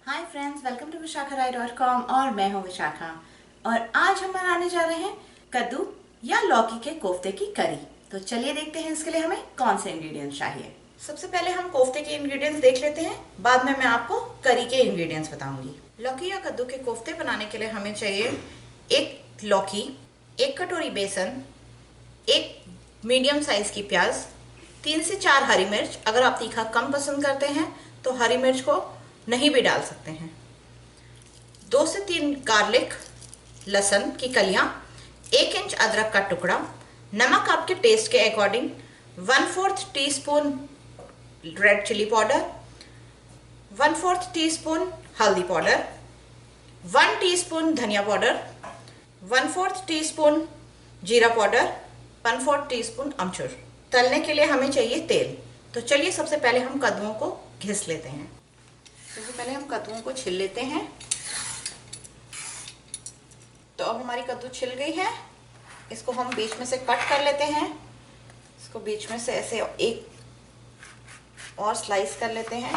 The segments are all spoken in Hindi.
हाय फ्रेंड्स, वेलकम टू विशाखाराय.com और मैं हूँ विशाखा। और आज हम बनाने जा रहे हैं कद्दू या लौकी के कोफ्ते की करी। तो चलिए देखते हैं इसके लिए हमें कौन से इंग्रेडिएंट्स चाहिए। सबसे पहले हम कोफ्ते के इंग्रेडिएंट्स देख लेते हैं, बाद में मैं आपको करी के इंग्रेडिएंट्स बताऊंगी। लौकी या कद्दू के कोफ्ते बनाने के लिए हमें चाहिए एक लौकी, एक कटोरी बेसन, एक मीडियम साइज की प्याज, 3 से 4 हरी मिर्च। अगर आप तीखा कम पसंद करते हैं तो हरी मिर्च को नहीं भी डाल सकते हैं। 2 से 3 गार्लिक, लहसुन की कलियां, 1 इंच अदरक का टुकड़ा, नमक आपके टेस्ट के according, 1/4 teaspoon red chilli powder, 1/4 teaspoon हल्दी पाउडर, 1 टीस्पून धनिया पाउडर, 1/4 टीस्पून जीरा पाउडर, 1/4 टीस्पून अमचूर। तलने के लिए हमें चाहिए तेल। तो चलिए सबसे पहले हम कद्दूओं को घिस लेते हैं। सबसे पहले हम कद्दूओं को छिल लेते हैं। तो अब हमारी कद्दू छिल गई है, इसको हम बीच में से कट कर लेते हैं। इसको बीच में से ऐसे एक और स्लाइस कर लेते हैं।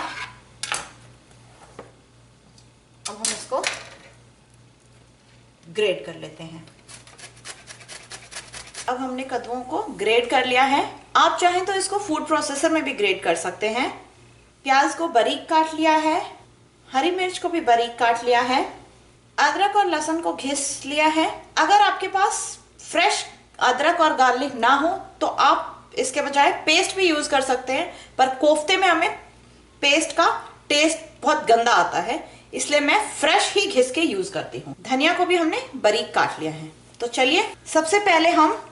अब हम इसको ग्रेट कर लेते हैं। अब हमने कद्दूओं को ग्रेट कर लिया है। आप चाहें तो इसको फूड प्रोसेसर में भी ग्रेट कर सकते हैं। प्याज को बारीक काट लिया है, हरी मिर्च को भी बारीक काट लिया है, अदरक और लहसुन को घिस लिया है। अगर आपके पास फ्रेश अदरक और गार्लिक ना हो तो आप इसके बजाय पेस्ट भी यूज कर सकते हैं, पर कोफ्ते में हमें पेस्ट का टेस्ट बहुत गंदा आता है, इसलिए मैं फ्रेश ही घिस के यूज करती हूँ। धनिया को भी हमने बारीक काट लिया है। तो चलिए सबसे पहले हम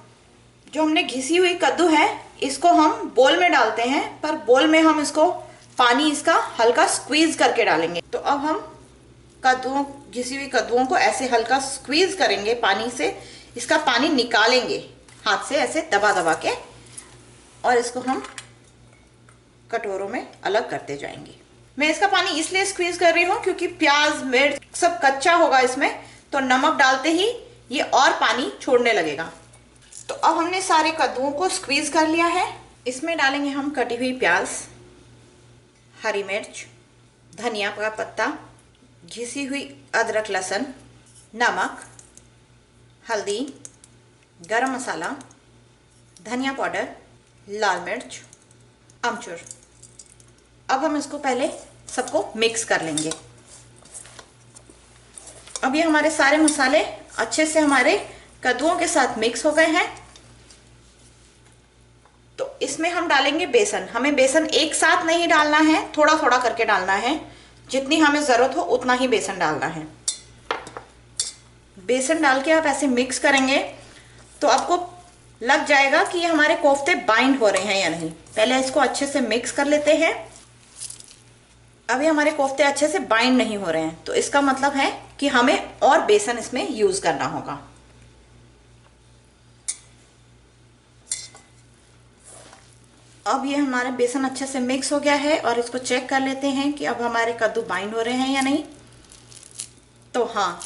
जो हमने घिसी हुई कद्दू है इसको हम बोल में डालते हैं, पर बोल में हम इसको पानी इसका हल्का स्क्वीज करके डालेंगे। तो अब हम घिसी हुई कद्दुओं को ऐसे हल्का स्क्वीज करेंगे, पानी से इसका पानी निकालेंगे हाथ से ऐसे दबा दबा के, और इसको हम कटोरों में अलग करते जाएंगे। मैं इसका पानी इसलिए स्क्वीज कर रही हूँ क्योंकि प्याज मिर्च सब कच्चा होगा इसमें, तो नमक डालते ही ये और पानी छोड़ने लगेगा। तो अब हमने सारे कद्दुओं को स्क्वीज कर लिया है। इसमें डालेंगे हम कटी हुई प्याज, हरी मिर्च, धनिया का पत्ता, घिसी हुई अदरक लहसुन, नमक, हल्दी, गरम मसाला, धनिया पाउडर, लाल मिर्च, अमचूर। अब हम इसको पहले सबको मिक्स कर लेंगे। अब ये हमारे सारे मसाले अच्छे से हमारे कद्दुओं के साथ मिक्स हो गए हैं। तो इसमें हम डालेंगे बेसन। हमें बेसन एक साथ नहीं डालना है, थोड़ा थोड़ा करके डालना है। जितनी हमें जरूरत हो उतना ही बेसन डालना है। बेसन डाल के आप ऐसे मिक्स करेंगे तो आपको लग जाएगा कि ये हमारे कोफ्ते बाइंड हो रहे हैं या नहीं। पहले इसको अच्छे से मिक्स कर लेते हैं। अभी हमारे कोफ्ते अच्छे से बाइंड नहीं हो रहे हैं, तो इसका मतलब है कि हमें और बेसन इसमें यूज करना होगा। अब ये हमारा बेसन अच्छे से मिक्स हो गया है और इसको चेक कर लेते हैं कि अब हमारे कद्दू बाइंड हो रहे हैं या नहीं। तो हाँ,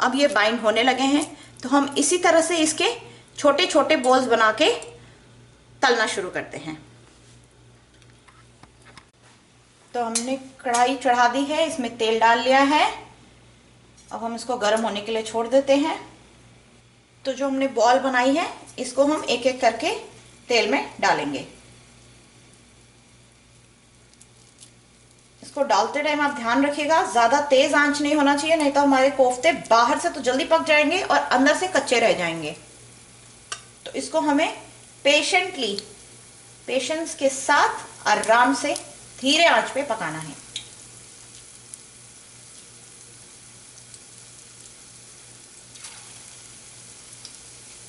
अब ये बाइंड होने लगे हैं। तो हम इसी तरह से इसके छोटे छोटे बॉल्स बना के तलना शुरू करते हैं। तो हमने कढ़ाई चढ़ा दी है, इसमें तेल डाल लिया है। अब हम इसको गर्म होने के लिए छोड़ देते हैं। तो जो हमने बॉल बनाई है इसको हम एक एक करके तेल में डालेंगे। इसको डालते टाइम आप ध्यान रखिएगा, ज्यादा तेज आंच नहीं होना चाहिए, नहीं तो हमारे कोफ्ते बाहर से तो जल्दी पक जाएंगे और अंदर से कच्चे रह जाएंगे। तो इसको हमें पेशेंस के साथ आराम से धीरे आंच पे पकाना है।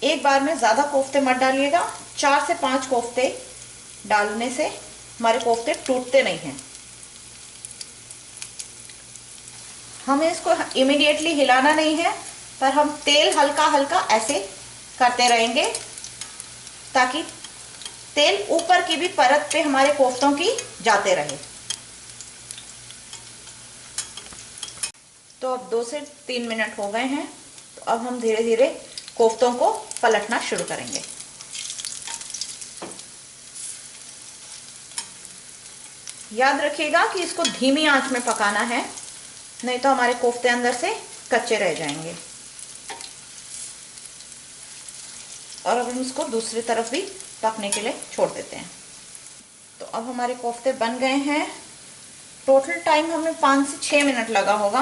एक बार में ज्यादा कोफ्ते मत डालिएगा। 4 से 5 कोफ्ते डालने से हमारे कोफ्ते टूटते नहीं हैं। हमें इसको इमीडिएटली हिलाना नहीं है, पर हम तेल हल्का हल्का ऐसे करते रहेंगे ताकि तेल ऊपर की भी परत पे हमारे कोफ्तों की जाते रहे। तो अब 2 से 3 मिनट हो गए हैं। तो अब हम धीरे धीरे कोफ्तों को पलटना शुरू करेंगे। याद रखिएगा कि इसको धीमी आंच में पकाना है, नहीं तो हमारे कोफ्ते अंदर से कच्चे रह जाएंगे। और अब हम इसको दूसरी तरफ भी पकने के लिए छोड़ देते हैं। तो अब हमारे कोफ्ते बन गए हैं। टोटल टाइम हमें 5 से 6 मिनट लगा होगा।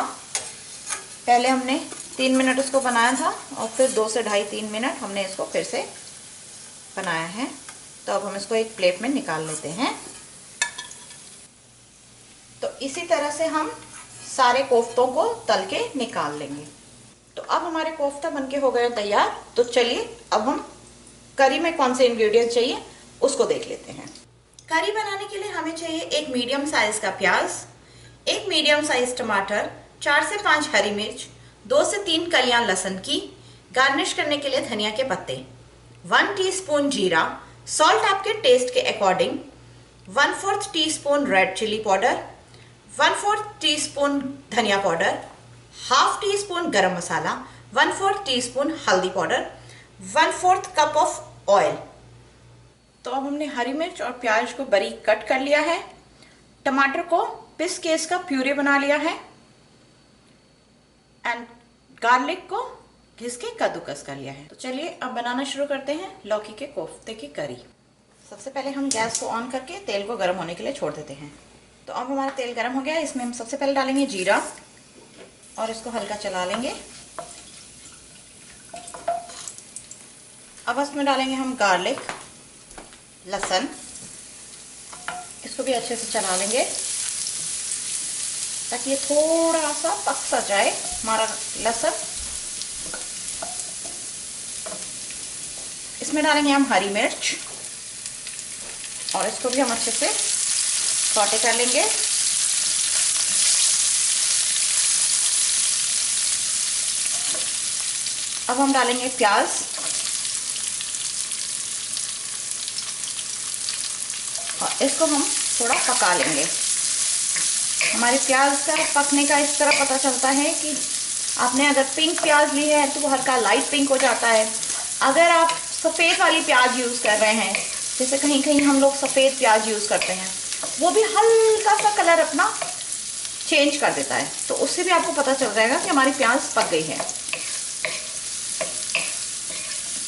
पहले हमने 3 मिनट इसको बनाया था और फिर 2 से ढाई 3 मिनट हमने इसको फिर से बनाया है। तो अब हम इसको एक प्लेट में निकाल लेते हैं। तो इसी तरह से हम सारे कोफ्तों को तल के निकाल लेंगे। तो अब हमारे कोफ्ता बनके हो गए तैयार। तो चलिए अब हम करी में कौन से इंग्रेडिएंट्स चाहिए उसको देख लेते हैं। करी बनाने के लिए हमें चाहिए एक मीडियम साइज का प्याज, एक मीडियम साइज टमाटर, 4 से 5 हरी मिर्च, 2 से 3 कलियां लहसुन की, गार्निश करने के लिए धनिया के पत्ते, 1 टीस्पून जीरा, सॉल्ट आपके टेस्ट के according, 1/4 teaspoon red chilli powder, 1/4 teaspoon धनिया powder, half teaspoon garam masala, 1/4 teaspoon हल्दी पाउडर, 1/4 कप ऑफ ऑयल। तो अब हमने हरी मिर्च और प्याज को बारीक कट कर लिया है। टमाटर को पीस के इसका प्यूरे बना लिया है एंड गार्लिक को घिस के कद्दूकस कर लिया है। तो चलिए अब बनाना शुरू करते हैं लौकी के कोफ्ते की करी। सबसे पहले हम गैस को ऑन करके तेल को गर्म होने के लिए छोड़ देते हैं। तो अब हमारा तेल गर्म हो गया है। इसमें हम सबसे पहले डालेंगे जीरा और इसको हल्का चला लेंगे। अब इसमें डालेंगे हम गार्लिक, लहसुन, इसको भी अच्छे से चला लेंगे ताकि ये थोड़ा सा पक सा जाए हमारा लहसुन। इसमें डालेंगे हम हरी मिर्च और इसको भी हम अच्छे से सौटे कर लेंगे। अब हम डालेंगे प्याज और इसको हम थोड़ा पका लेंगे। हमारे प्याज का पकने का इस तरह पता चलता है कि आपने अगर पिंक प्याज ली है तो वो हल्का लाइट पिंक हो जाता है। अगर आप सफ़ेद वाली प्याज यूज़ कर रहे हैं, जैसे कहीं कहीं हम लोग सफ़ेद प्याज यूज़ करते हैं, वो भी हल्का सा कलर अपना चेंज कर देता है। तो उससे भी आपको पता चल जाएगा कि हमारी प्याज पक गई है।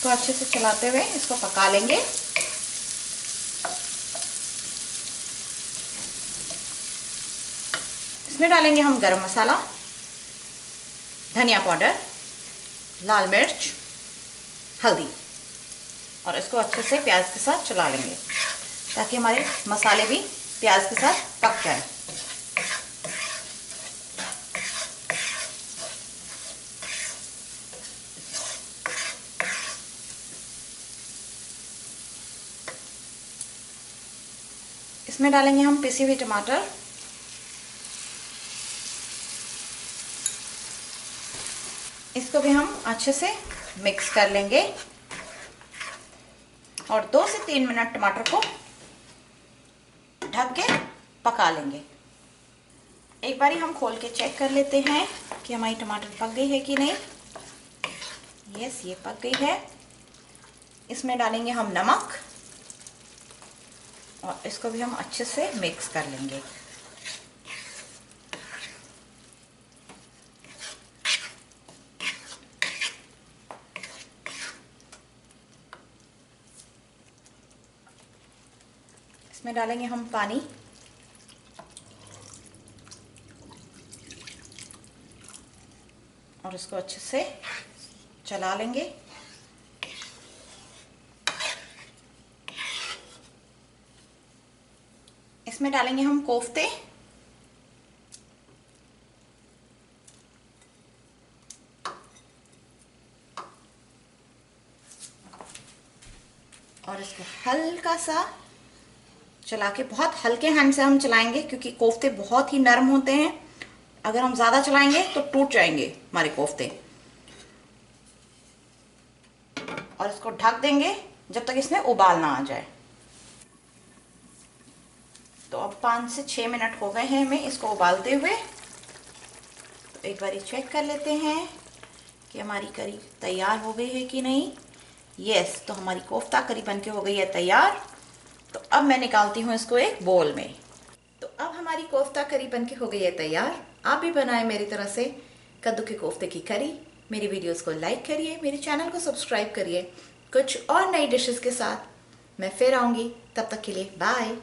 तो अच्छे से चलाते हुए इसको पका लेंगे। इसमें डालेंगे हम गरम मसाला, धनिया पाउडर, लाल मिर्च, हल्दी और इसको अच्छे से प्याज के साथ चला लेंगे ताकि हमारे मसाले भी प्याज के साथ पक जाए। इसमें डालेंगे हम पिसी हुई टमाटर, इसको भी हम अच्छे से मिक्स कर लेंगे और 2 से 3 मिनट टमाटर को ढक के पका लेंगे। एक बारी हम खोल के चेक कर लेते हैं कि हमारी टमाटर पक गई है कि नहीं। यस, ये पक गई है। इसमें डालेंगे हम नमक और इसको भी हम अच्छे से मिक्स कर लेंगे। इसमें डालेंगे हम पानी और इसको अच्छे से चला लेंगे। इसमें डालेंगे हम कोफ्ते और इसको हल्का सा चला के, बहुत हल्के हैंड से हम चलाएंगे क्योंकि कोफ्ते बहुत ही नरम होते हैं। अगर हम ज़्यादा चलाएंगे तो टूट जाएंगे हमारे कोफ्ते। और इसको ढक देंगे जब तक इसमें उबाल ना आ जाए। तो अब 5 से 6 मिनट हो गए हैं हमें इसको उबालते हुए। तो एक बार चेक कर लेते हैं कि हमारी करी तैयार हो गई है कि नहीं। यस, तो हमारी कोफ्ता करी बनके हो गई है तैयार। तो अब मैं निकालती हूँ इसको एक बोल में। तो अब हमारी हमारी कोफ्ता करी बनके हो गई है तैयार। आप भी बनाएं मेरी तरह से कद्दू के कोफ्ते की करी। मेरी वीडियोस को लाइक करिए, मेरे चैनल को सब्सक्राइब करिए। कुछ और नई डिशेस के साथ मैं फिर आऊँगी, तब तक के लिए बाय।